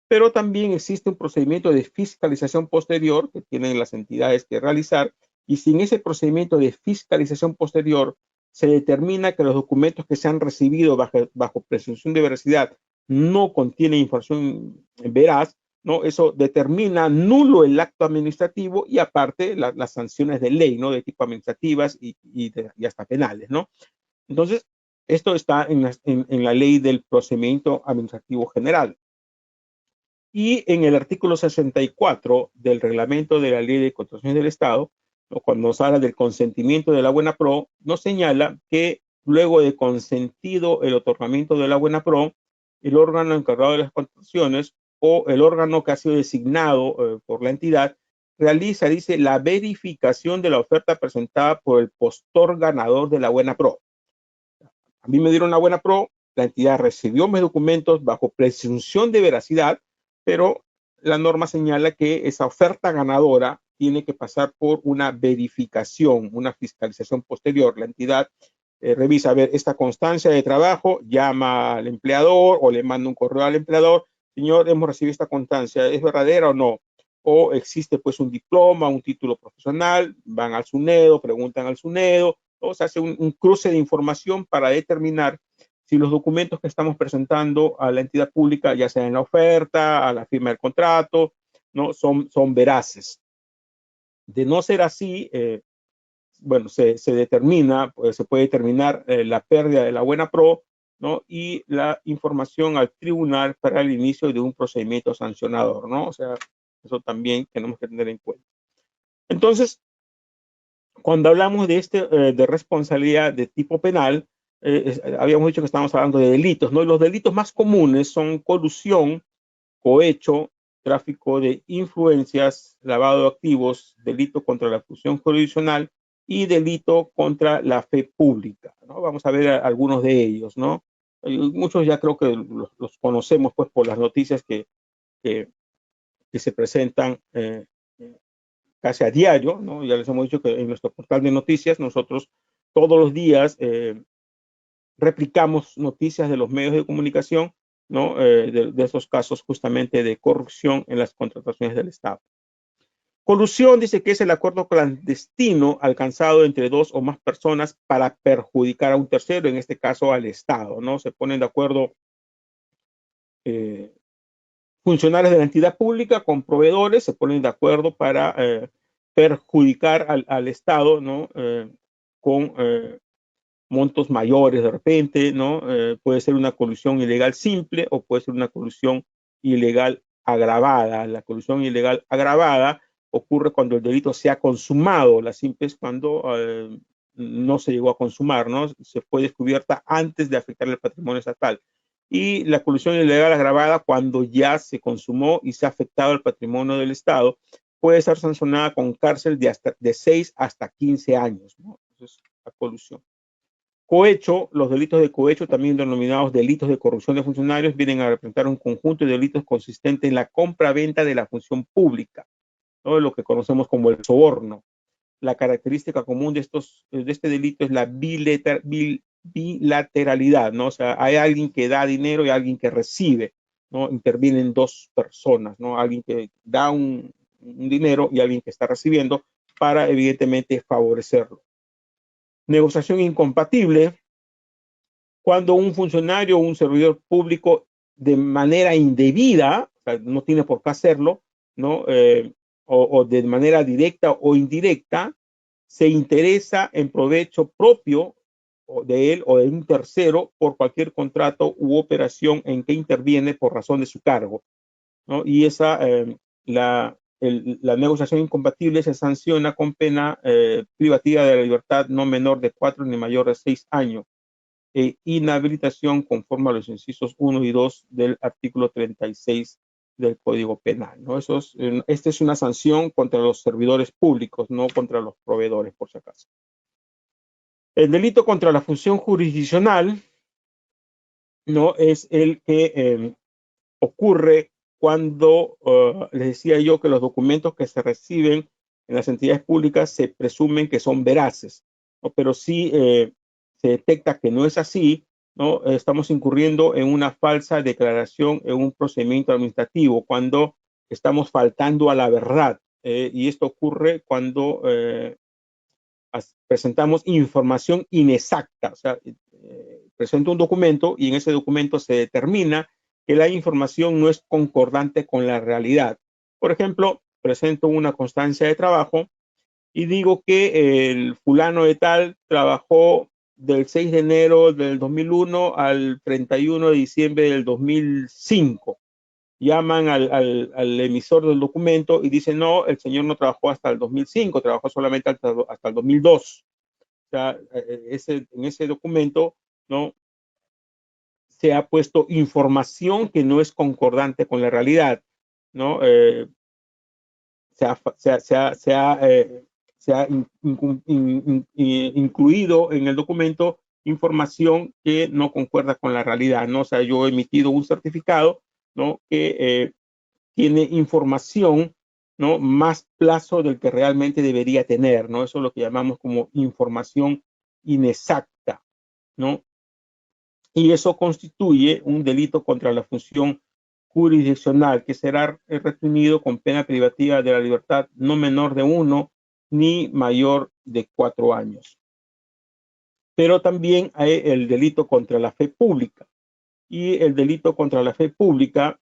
Pero también existe un procedimiento de fiscalización posterior que tienen las entidades que realizar, y si en ese procedimiento de fiscalización posterior se determina que los documentos que se han recibido bajo presunción de veracidad no contienen información veraz, ¿no? Eso determina nulo el acto administrativo y aparte las sanciones de ley, ¿no? De tipo administrativas y hasta penales, ¿no? Entonces, esto está en la ley del procedimiento administrativo general. Y en el artículo 64 del reglamento de la ley de contrataciones del Estado, ¿no? Cuando nos habla del consentimiento de la buena pro, nos señala que luego de consentido el otorgamiento de la buena pro, el órgano encargado de las contrataciones o el órgano que ha sido designado por la entidad realiza, dice, la verificación de la oferta presentada por el postor ganador de la buena pro. A mí me dieron la buena pro, la entidad recibió mis documentos bajo presunción de veracidad, pero la norma señala que esa oferta ganadora tiene que pasar por una verificación, una fiscalización posterior. La entidad revisa, a ver, esta constancia de trabajo, llama al empleador o le manda un correo al empleador, señor, hemos recibido esta constancia, ¿es verdadera o no? O existe pues un diploma, un título profesional, van al SUNEDO, preguntan al SUNEDO, o se hace un cruce de información para determinar si los documentos que estamos presentando a la entidad pública, ya sea en la oferta, a la firma del contrato, ¿no? son veraces. De no ser así, bueno, se determina, pues, se puede determinar la pérdida de la buena pro, ¿no? Y la información al tribunal para el inicio de un procedimiento sancionador, ¿no? O sea, eso también tenemos que tener en cuenta. Entonces, cuando hablamos de responsabilidad de tipo penal, habíamos dicho que estábamos hablando de delitos, ¿no? Y los delitos más comunes son colusión, cohecho, tráfico de influencias, lavado de activos, delito contra la función jurisdiccional y delito contra la fe pública, ¿no? Vamos a ver algunos de ellos, ¿no? Muchos ya creo que los conocemos pues por las noticias que se presentan casi a diario, ¿no? Ya les hemos dicho que en nuestro portal de noticias nosotros todos los días replicamos noticias de los medios de comunicación, ¿no? De esos casos justamente de corrupción en las contrataciones del Estado. Colusión dice que es el acuerdo clandestino alcanzado entre dos o más personas para perjudicar a un tercero, en este caso al Estado, ¿no? Se ponen de acuerdo funcionarios de la entidad pública con proveedores, se ponen de acuerdo para perjudicar al Estado, ¿no? Con montos mayores de repente, ¿no? Puede ser una colusión ilegal simple o puede ser una colusión ilegal agravada. La colusión ilegal agravada ocurre cuando el delito se ha consumado, la simple es cuando no se llegó a consumar, ¿no? Se fue descubierta antes de afectar el patrimonio estatal. Y la colusión ilegal agravada cuando ya se consumó y se ha afectado el patrimonio del Estado, puede ser sancionada con cárcel de 6 hasta 15 años, ¿no? Eso es la colusión. Cohecho, los delitos de cohecho, también denominados delitos de corrupción de funcionarios, vienen a representar un conjunto de delitos consistente en la compra-venta de la función pública, ¿no? Lo que conocemos como el soborno. La característica común de este delito es la bilateralidad, ¿no? O sea, hay alguien que da dinero y alguien que recibe, ¿no? Intervienen dos personas, ¿no? Alguien que da un dinero y alguien que está recibiendo para, evidentemente, favorecerlo. Negociación incompatible, cuando un funcionario o un servidor público de manera indebida, o sea, no tiene por qué hacerlo, ¿no? O de manera directa o indirecta, se interesa en provecho propio de él o de un tercero por cualquier contrato u operación en que interviene por razón de su cargo, ¿no? Y la negociación incompatible se sanciona con pena privativa de la libertad no menor de 4 ni mayor de 6 años. Inhabilitación conforme a los incisos 1 y 2 del artículo 36 del Código Penal, ¿no? Esta es una sanción contra los servidores públicos, no contra los proveedores, por si acaso. El delito contra la función jurisdiccional, ¿no? Es el que ocurre cuando, les decía yo, que los documentos que se reciben en las entidades públicas se presumen que son veraces, ¿no? Pero si se detecta que no es así, ¿no? Estamos incurriendo en una falsa declaración en un procedimiento administrativo, cuando estamos faltando a la verdad. Y esto ocurre cuando presentamos información inexacta. O sea, presento un documento y en ese documento se determina que la información no es concordante con la realidad. Por ejemplo, presento una constancia de trabajo y digo que el fulano de tal trabajó del 6 de enero del 2001 al 31 de diciembre del 2005. Llaman al emisor del documento y dicen, no, el señor no trabajó hasta el 2005, trabajó solamente hasta el 2002. O sea, en ese documento, ¿no? Se ha puesto información que no es concordante con la realidad, ¿no? Se ha incluido en el documento información que no concuerda con la realidad, ¿no? O sea, yo he emitido un certificado, ¿no? Que tiene información, ¿no? Más plazo del que realmente debería tener, ¿no? Eso es lo que llamamos como información inexacta, ¿no? Y eso constituye un delito contra la función jurisdiccional que será reprimido con pena privativa de la libertad no menor de 1 ni mayor de 4 años. Pero también hay el delito contra la fe pública. Y el delito contra la fe pública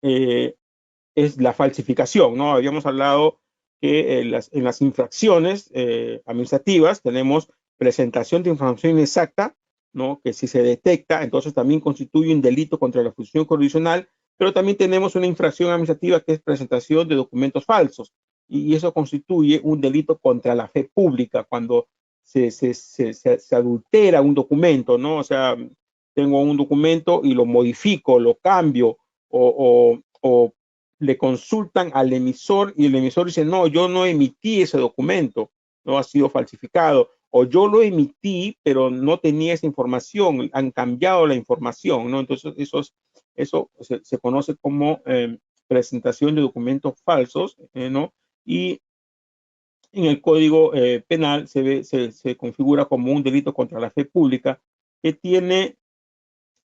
es la falsificación, ¿no? Habíamos hablado que en las infracciones administrativas tenemos presentación de información inexacta, ¿no? Que si se detecta, entonces también constituye un delito contra la función jurisdiccional, pero también tenemos una infracción administrativa que es presentación de documentos falsos, y eso constituye un delito contra la fe pública cuando se adultera un documento, ¿no? O sea, tengo un documento y lo modifico, lo cambio, o le consultan al emisor y el emisor dice, no, yo no emití ese documento, no ha sido falsificado, o yo lo emití, pero no tenía esa información, han cambiado la información, ¿no? Entonces, eso se conoce como presentación de documentos falsos, ¿no? Y en el Código Penal se configura como un delito contra la fe pública que tiene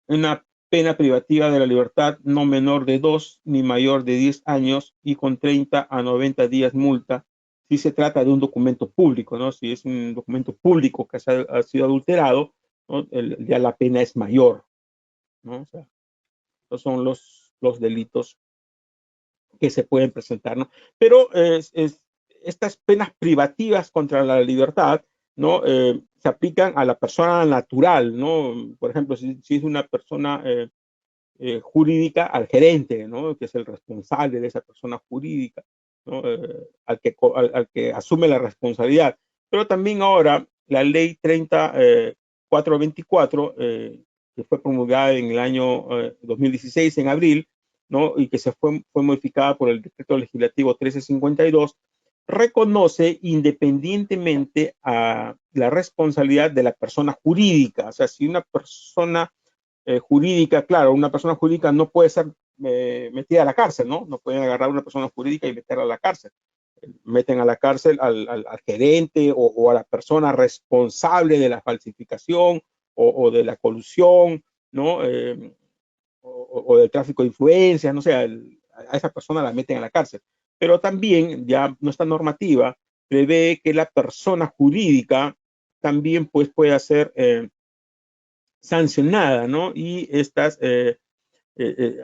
una pena privativa de la libertad no menor de 2 ni mayor de 10 años y con 30 a 90 días multa si se trata de un documento público, ¿no? Si es un documento público que ha sido adulterado, ¿no? Ya la pena es mayor, ¿no? O sea, estos son los delitos que se pueden presentar, ¿no? Pero estas penas privativas contra la libertad, ¿no? Se aplican a la persona natural, ¿no? Por ejemplo, si es una persona jurídica, al gerente, ¿no? Que es el responsable de esa persona jurídica, ¿no? Al que asume la responsabilidad. Pero también ahora la ley 3424, que fue promulgada en el año 2016, en abril, ¿no? Y que fue modificada por el decreto legislativo 1352, reconoce independientemente a la responsabilidad de la persona jurídica. O sea, si una persona jurídica, claro, una persona jurídica no puede ser metida a la cárcel, ¿no? No pueden agarrar a una persona jurídica y meterla a la cárcel. Meten a la cárcel al gerente o a la persona responsable de la falsificación o de la colusión, ¿no? O del tráfico de influencias, no sé, a esa persona la meten a la cárcel. Pero también ya nuestra normativa prevé que la persona jurídica también pues pueda ser sancionada, ¿no? Y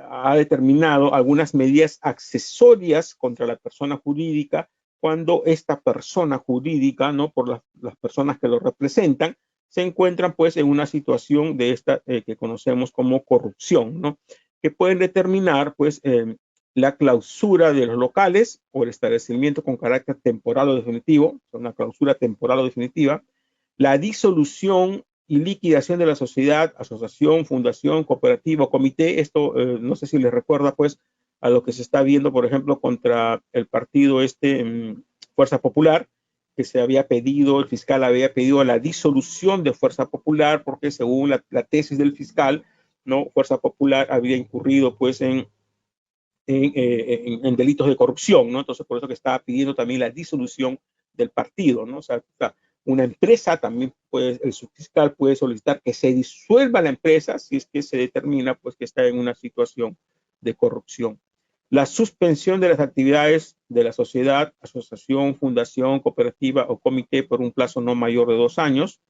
ha determinado algunas medidas accesorias contra la persona jurídica cuando esta persona jurídica, ¿no? Por las personas que lo representan, se encuentran pues en una situación de esta que conocemos como corrupción, ¿no? Que pueden determinar pues la clausura de los locales o el establecimiento con carácter temporal o definitivo, una clausura temporal o definitiva, la disolución y liquidación de la sociedad, asociación, fundación, cooperativa o comité. Esto no sé si les recuerda pues a lo que se está viendo, por ejemplo, contra el partido Fuerza Popular, que se había pedido, el fiscal había pedido la disolución de Fuerza Popular porque según la tesis del fiscal, ¿no? Fuerza Popular había incurrido pues en delitos de corrupción, ¿no? Entonces, por eso que estaba pidiendo también la disolución del partido, ¿no? O sea, una empresa también puede, el subfiscal puede solicitar que se disuelva la empresa si es que se determina, pues, que está en una situación de corrupción. La suspensión de las actividades de la sociedad, asociación, fundación, cooperativa o comité por un plazo no mayor de 2 años.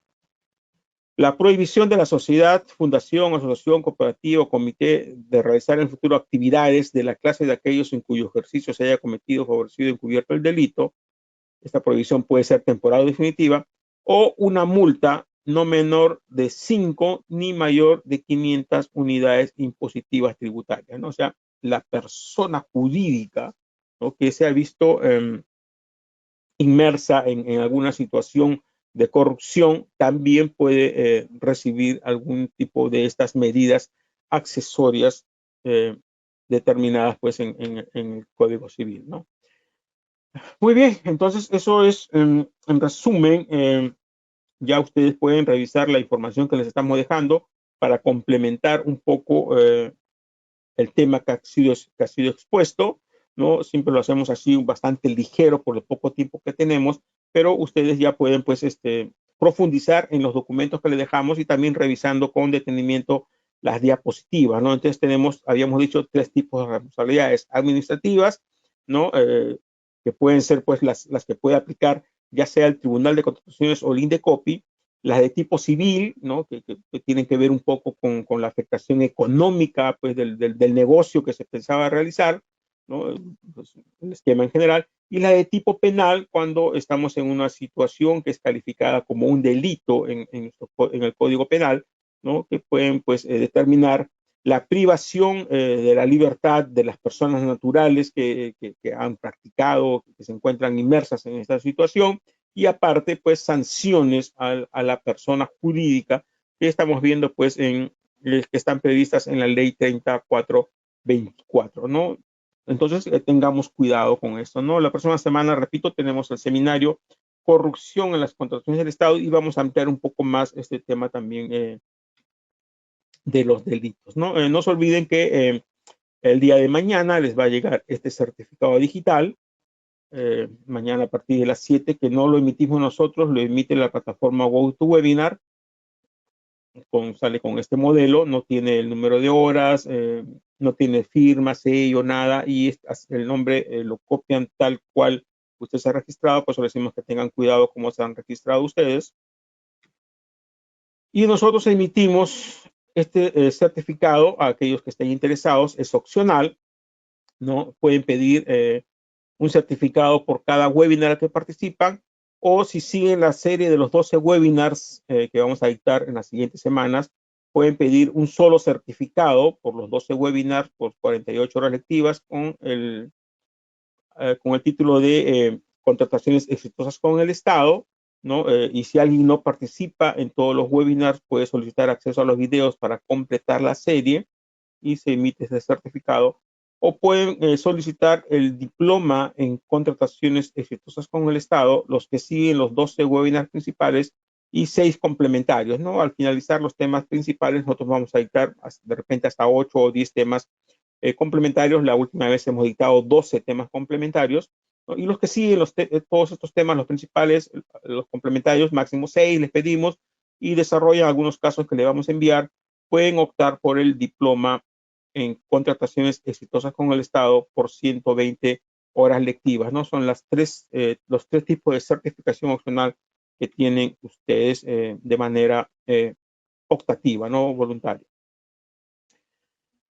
La prohibición de la sociedad, fundación, asociación, cooperativa o comité de realizar en el futuro actividades de la clase de aquellos en cuyo ejercicio se haya cometido, favorecido o encubierto el delito. Esta prohibición puede ser temporal o definitiva. O una multa no menor de 5 ni mayor de 500 unidades impositivas tributarias, ¿no? O sea, la persona jurídica, ¿no? Que se ha visto inmersa en alguna situación de corrupción, también puede recibir algún tipo de estas medidas accesorias determinadas pues en el Código Civil, ¿no? Muy bien, entonces eso es en resumen, ya ustedes pueden revisar la información que les estamos dejando para complementar un poco el tema que ha sido expuesto, ¿no? Siempre lo hacemos así bastante ligero por el poco tiempo que tenemos, pero ustedes ya pueden pues profundizar en los documentos que les dejamos y también revisando con detenimiento las diapositivas, ¿no? Entonces habíamos dicho 3 tipos de responsabilidades administrativas, ¿no? Que pueden ser pues las que puede aplicar ya sea el Tribunal de Contrataciones o el INDECOPI, las de tipo civil, ¿no? Que tienen que ver un poco con la afectación económica pues, del negocio que se pensaba realizar, ¿no? Pues, el esquema en general, y la de tipo penal cuando estamos en una situación que es calificada como un delito en el Código Penal, ¿no? Que pueden pues, determinar la privación de la libertad de las personas naturales que han practicado, que se encuentran inmersas en esta situación, y aparte, pues, sanciones a la persona jurídica que estamos viendo, pues, que están previstas en la ley 3424, ¿no? Entonces, tengamos cuidado con esto, ¿no? La próxima semana, repito, tenemos el seminario Corrupción en las contrataciones del Estado y vamos a ampliar un poco más este tema también de los delitos, ¿no? No se olviden que el día de mañana les va a llegar este certificado digital, mañana a partir de las 7, que no lo emitimos nosotros, lo emite la plataforma GoToWebinar. sale con este modelo, no tiene el número de horas, no tiene firma, sello, nada, y el nombre lo copian tal cual usted se ha registrado. Por eso decimos que tengan cuidado cómo se han registrado ustedes. Y nosotros emitimos este certificado a aquellos que estén interesados. Es opcional, ¿no? Pueden pedir un certificado por cada webinar al que participan, o si siguen la serie de los 12 webinars que vamos a dictar en las siguientes semanas, pueden pedir un solo certificado por los 12 webinars por 48 horas lectivas con el título de contrataciones exitosas con el Estado, ¿no? Y si alguien no participa en todos los webinars, puede solicitar acceso a los videos para completar la serie y se emite ese certificado. O pueden solicitar el diploma en contrataciones exitosas con el Estado, los que siguen los 12 webinars principales y 6 complementarios, ¿no? Al finalizar los temas principales, nosotros vamos a dictar de repente hasta 8 o 10 temas complementarios. La última vez hemos dictado 12 temas complementarios, ¿no? Y los que siguen todos estos temas, los principales, los complementarios, máximo 6 les pedimos, y desarrollan algunos casos que le vamos a enviar, pueden optar por el diploma en contrataciones exitosas con el Estado por 120 horas lectivas, ¿no? Son los tres tipos de certificación opcional que tienen ustedes de manera optativa, no voluntaria.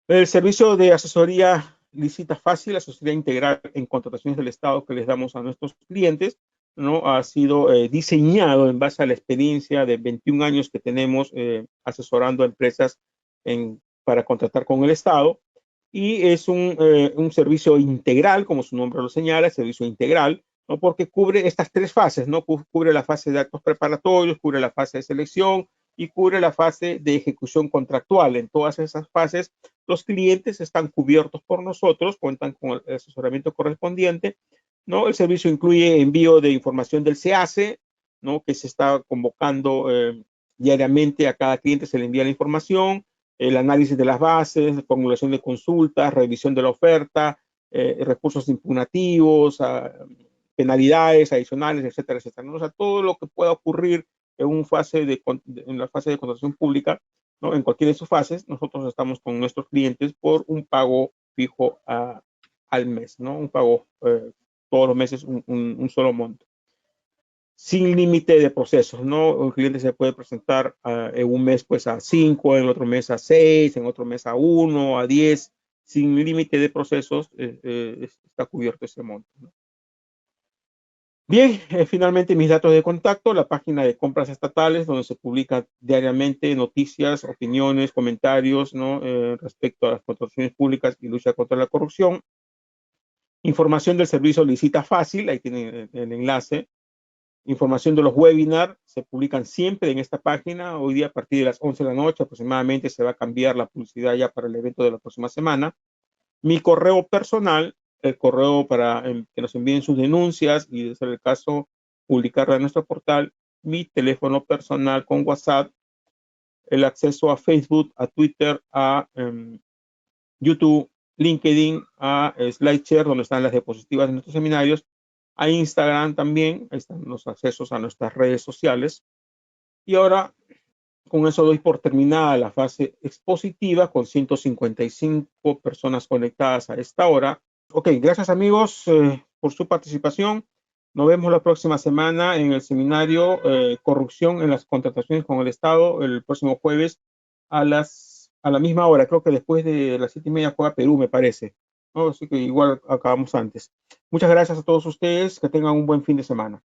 El servicio de asesoría lícita fácil, asesoría integral en contrataciones del Estado que les damos a nuestros clientes, ¿no? Ha sido diseñado en base a la experiencia de 21 años que tenemos asesorando a empresas para contratar con el Estado, y es un servicio integral, como su nombre lo señala, servicio integral, ¿no? Porque cubre estas tres fases, ¿no? Cubre la fase de actos preparatorios, cubre la fase de selección y cubre la fase de ejecución contractual. En todas esas fases, los clientes están cubiertos por nosotros, cuentan con el asesoramiento correspondiente, ¿no? El servicio incluye envío de información del SEACE, ¿no? Que se está convocando diariamente a cada cliente, se le envía la información, el análisis de las bases, formulación de consultas, revisión de la oferta, recursos impugnativos, penalidades adicionales, etcétera, etcétera, ¿no? O sea, todo lo que pueda ocurrir en la fase de contratación pública, ¿no? En cualquiera de sus fases, nosotros estamos con nuestros clientes por un pago fijo al mes, ¿no? Un pago todos los meses, un solo monto. Sin límite de procesos, ¿no? Un cliente se puede presentar en un mes pues a 5, en otro mes a 6, en otro mes a 1, a 10, sin límite de procesos, está cubierto ese monto, ¿no? Bien, finalmente mis datos de contacto, la página de compras estatales, donde se publica diariamente noticias, opiniones, comentarios, ¿no? Respecto a las contrataciones públicas y lucha contra la corrupción. Información del servicio Licita Fácil, ahí tienen el enlace. Información de los webinars se publican siempre en esta página. Hoy día a partir de las 11 de la noche aproximadamente se va a cambiar la publicidad ya para el evento de la próxima semana. Mi correo personal, el correo para que nos envíen sus denuncias y, de ser el caso, publicarla en nuestro portal. Mi teléfono personal con WhatsApp, el acceso a Facebook, a Twitter, a YouTube, LinkedIn, a SlideShare, donde están las diapositivas de nuestros seminarios, a Instagram también, ahí están los accesos a nuestras redes sociales. Y ahora, con eso doy por terminada la fase expositiva con 155 personas conectadas a esta hora. Ok, gracias amigos por su participación. Nos vemos la próxima semana en el seminario Corrupción en las contrataciones con el Estado, el próximo jueves a la misma hora. Creo que después de las 7:30 juega Perú, me parece, ¿no? Así que igual acabamos antes. Muchas gracias a todos ustedes. Que tengan un buen fin de semana.